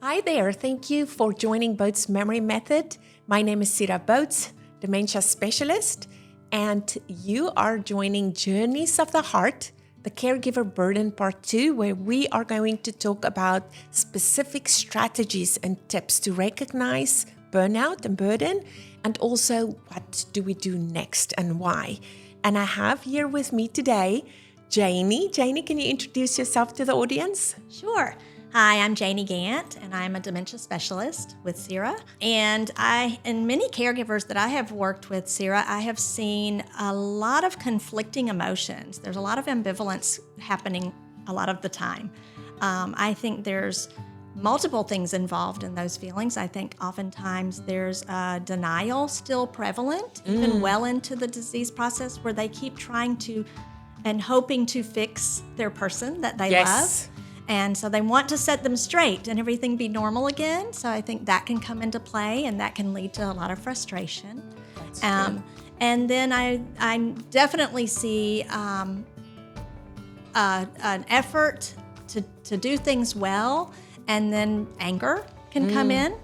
Hi there. Thank you for joining Boat's Memory Method. My name is Sira Boats, dementia specialist, and you are joining Journeys of the Heart, the Caregiver Burden Part 2, where we are going to talk about specific strategies and tips to recognize burnout and burden, and also what do we do next and why. And I have here with me today Janie. Janie, can you introduce yourself to the audience? Sure. Hi, I'm Janie Gant, and I'm a dementia specialist with Sira. And in many caregivers that I have worked with, Sira, I have seen a lot of conflicting emotions. There's a lot of ambivalence happening a lot of the time. I think there's multiple things involved in those feelings. I think oftentimes there's denial still prevalent, even well into the disease process, where they keep trying to and hoping to fix their person that they love. And so they want to set them straight and everything be normal again. So I think that can come into play, and that can lead to a lot of frustration. And then I definitely see an effort to do things well, and then anger can come in.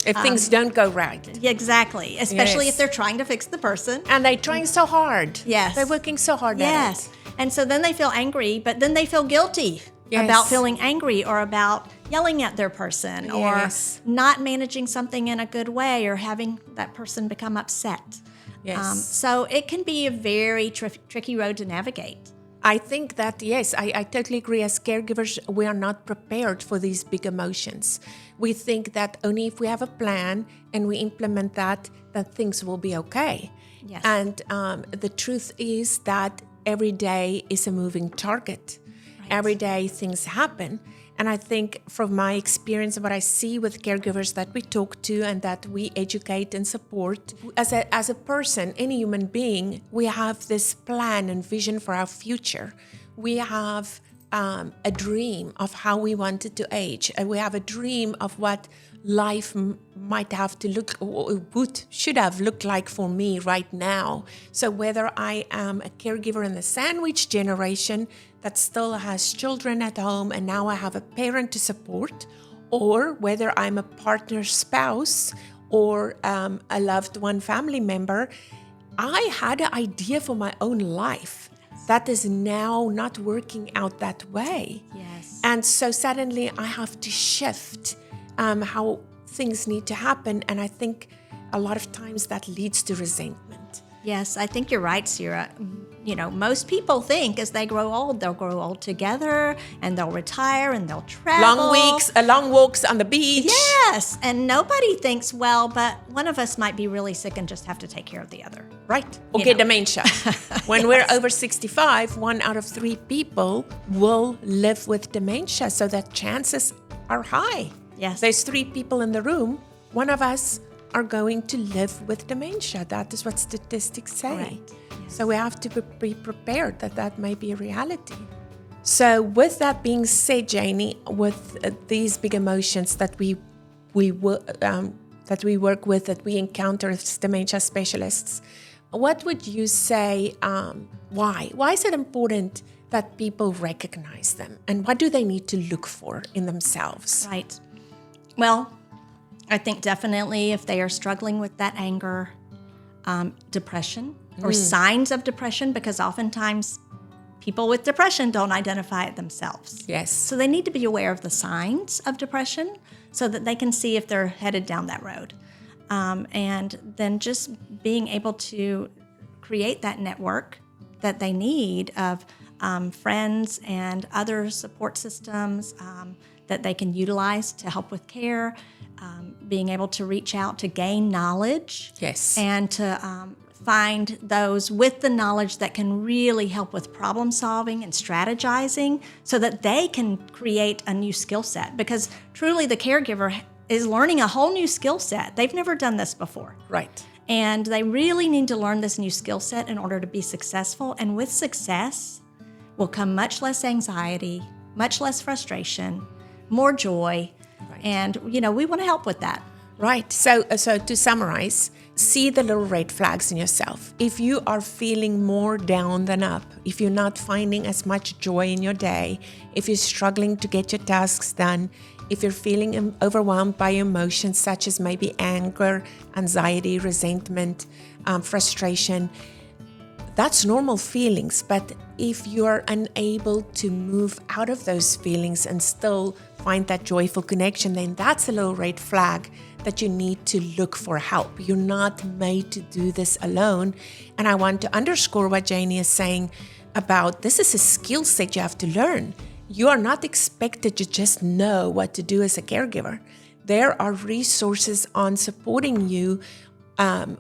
If things don't go right. Yeah, exactly. Especially if they're trying to fix the person. And they're trying so hard. Yes. They're working so hard at it. And so then they feel angry, but then they feel guilty about feeling angry, or about yelling at their person, or not managing something in a good way, or having that person become upset. So it can be a very tricky road to navigate. I think that, I totally agree. As caregivers, we are not prepared for these big emotions. We think that only if we have a plan and we implement that things will be okay. Yes. And the truth is that every day is a moving target. Every day things happen. And I think from my experience, what I see with caregivers that we talk to and that we educate and support, as a person, any human being, we have this plan and vision for our future. We have a dream of how we wanted to age. And we have a dream of what life might have to look, or should have looked like for me right now. So whether I am a caregiver in the sandwich generation that still has children at home and now I have a parent to support, or whether I'm a partner spouse or a loved one family member, I had an idea for my own life that is now not working out that way. Yes. And so suddenly I have to shift how things need to happen. And I think a lot of times that leads to resentment. Yes, I think you're right, Sira. You know, most people think as they grow old, they'll grow old together, and they'll retire, and they'll travel. Long walks on the beach. Yes, and nobody thinks, well, but one of us might be really sick and just have to take care of the other. Right, or get dementia. When we're over 65, 1 out of 3 people will live with dementia, so that chances are high. Yes. There's 3 people in the room, one of us are going to live with dementia. That is what statistics say. Right. Yes. So we have to be prepared that may be a reality. So with that being said, Janie, with these big emotions that we work with, that we encounter as dementia specialists, what would you say, why? Why is it important that people recognize them? And what do they need to look for in themselves? Right. Well, I think definitely if they are struggling with that anger, depression, or signs of depression, because oftentimes people with depression don't identify it themselves. Yes. So they need to be aware of the signs of depression so that they can see if they're headed down that road. And then just being able to create that network that they need of friends and other support systems that they can utilize to help with care, being able to reach out to gain knowledge. Yes. And to find those with the knowledge that can really help with problem solving and strategizing so that they can create a new skill set. Because truly the caregiver is learning a whole new skill set. They've never done this before. Right. And they really need to learn this new skill set in order to be successful. And with success will come much less anxiety, much less frustration, more joy. Right. And, you know, we want to help with that. Right. So to summarize, see the little red flags in yourself. If you are feeling more down than up, if you're not finding as much joy in your day, if you're struggling to get your tasks done, if you're feeling overwhelmed by emotions such as maybe anger, anxiety, resentment, frustration, that's normal feelings. But if you're unable to move out of those feelings and still find that joyful connection, then that's a little red flag that you need to look for help. You're not made to do this alone. And I want to underscore what Janie is saying about this is a skill set you have to learn. You are not expected to just know what to do as a caregiver. There are resources on supporting you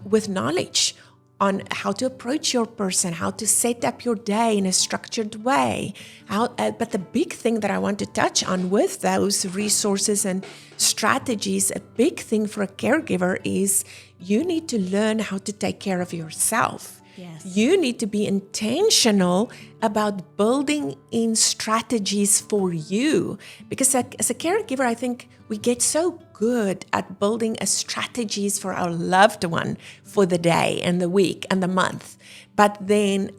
with knowledge on how to approach your person, how to set up your day in a structured way. But the big thing that I want to touch on with those resources and strategies, a big thing for a caregiver is you need to learn how to take care of yourself. Yes. You need to be intentional about building in strategies for you. Because as a caregiver, I think we get so good at building strategies for our loved one for the day and the week and the month. But then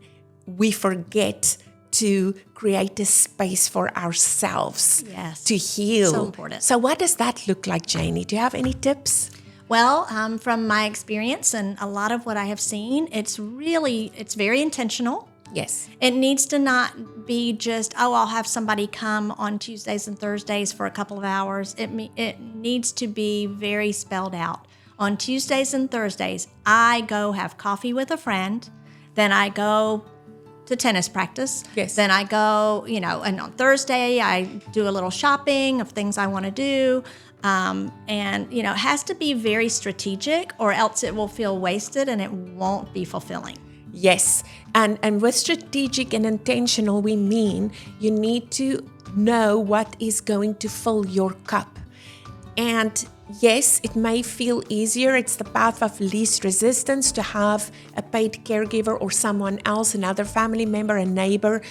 we forget to create a space for ourselves to heal. So important. So what does that look like, Janie? Do you have any tips? Well, from my experience and a lot of what I have seen, it's very intentional. Yes. It needs to not be just, I'll have somebody come on Tuesdays and Thursdays for a couple of hours. It needs to be very spelled out. On Tuesdays and Thursdays, I go have coffee with a friend. Then I go to tennis practice. Yes. Then I go, and on Thursday, I do a little shopping of things I want to do. It has to be very strategic or else it will feel wasted and it won't be fulfilling. Yes. And with strategic and intentional, we mean you need to know what is going to fill your cup. And yes, it may feel easier. It's the path of least resistance to have a paid caregiver or someone else, another family member, a neighbor,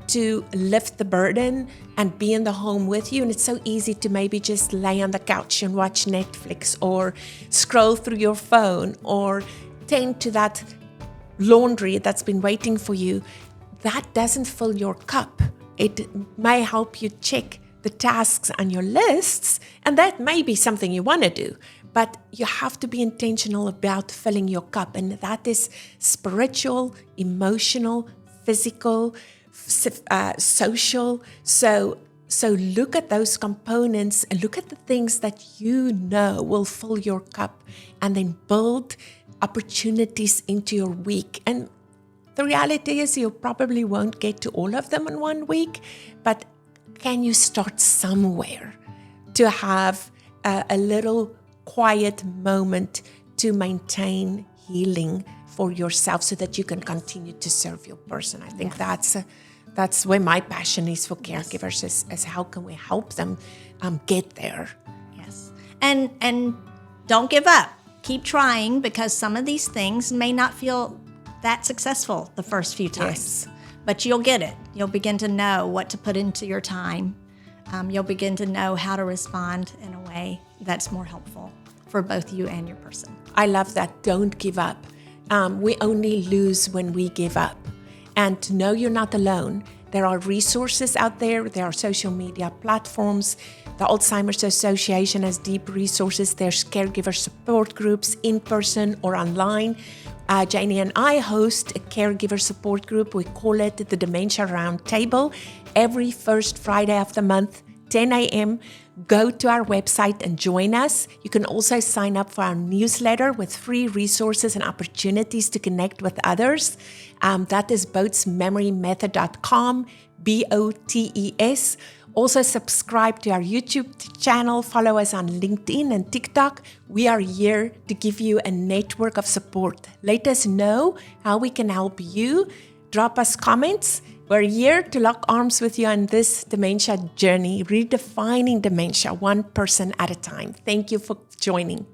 to lift the burden and be in the home with you. And it's so easy to maybe just lay on the couch and watch Netflix or scroll through your phone or tend to that laundry that's been waiting for you. That doesn't fill your cup. It may help you check the tasks on your lists, and that may be something you want to do, but you have to be intentional about filling your cup. And that is spiritual, emotional, physical, social. So look at those components and look at the things that you know will fill your cup, and then build opportunities into your week. And the reality is you probably won't get to all of them in 1 week, but can you start somewhere to have a little quiet moment to maintain healing for yourself so that you can continue to serve your person? I think that's where my passion is for caregivers, is how can we help them get there? Yes. And don't give up. Keep trying, because some of these things may not feel that successful the first few times. Yes. But you'll get it. You'll begin to know what to put into your time. You'll begin to know how to respond in a way that's more helpful for both you and your person. I love that. Don't give up. We only lose when we give up. And to know you're not alone. There are resources out there. There are social media platforms. The Alzheimer's Association has deep resources. There's caregiver support groups in person or online. Janie and I host a caregiver support group. We call it the Dementia Roundtable. Every first Friday of the month, 10 a.m., go to our website and join us. You can also sign up for our newsletter with free resources and opportunities to connect with others. That is boatesmemorymethod.com, BOTES. Also subscribe to our YouTube channel, follow us on LinkedIn and TikTok. We are here to give you a network of support. Let us know how we can help you. Drop us comments. We're here to lock arms with you on this dementia journey, redefining dementia one person at a time. Thank you for joining.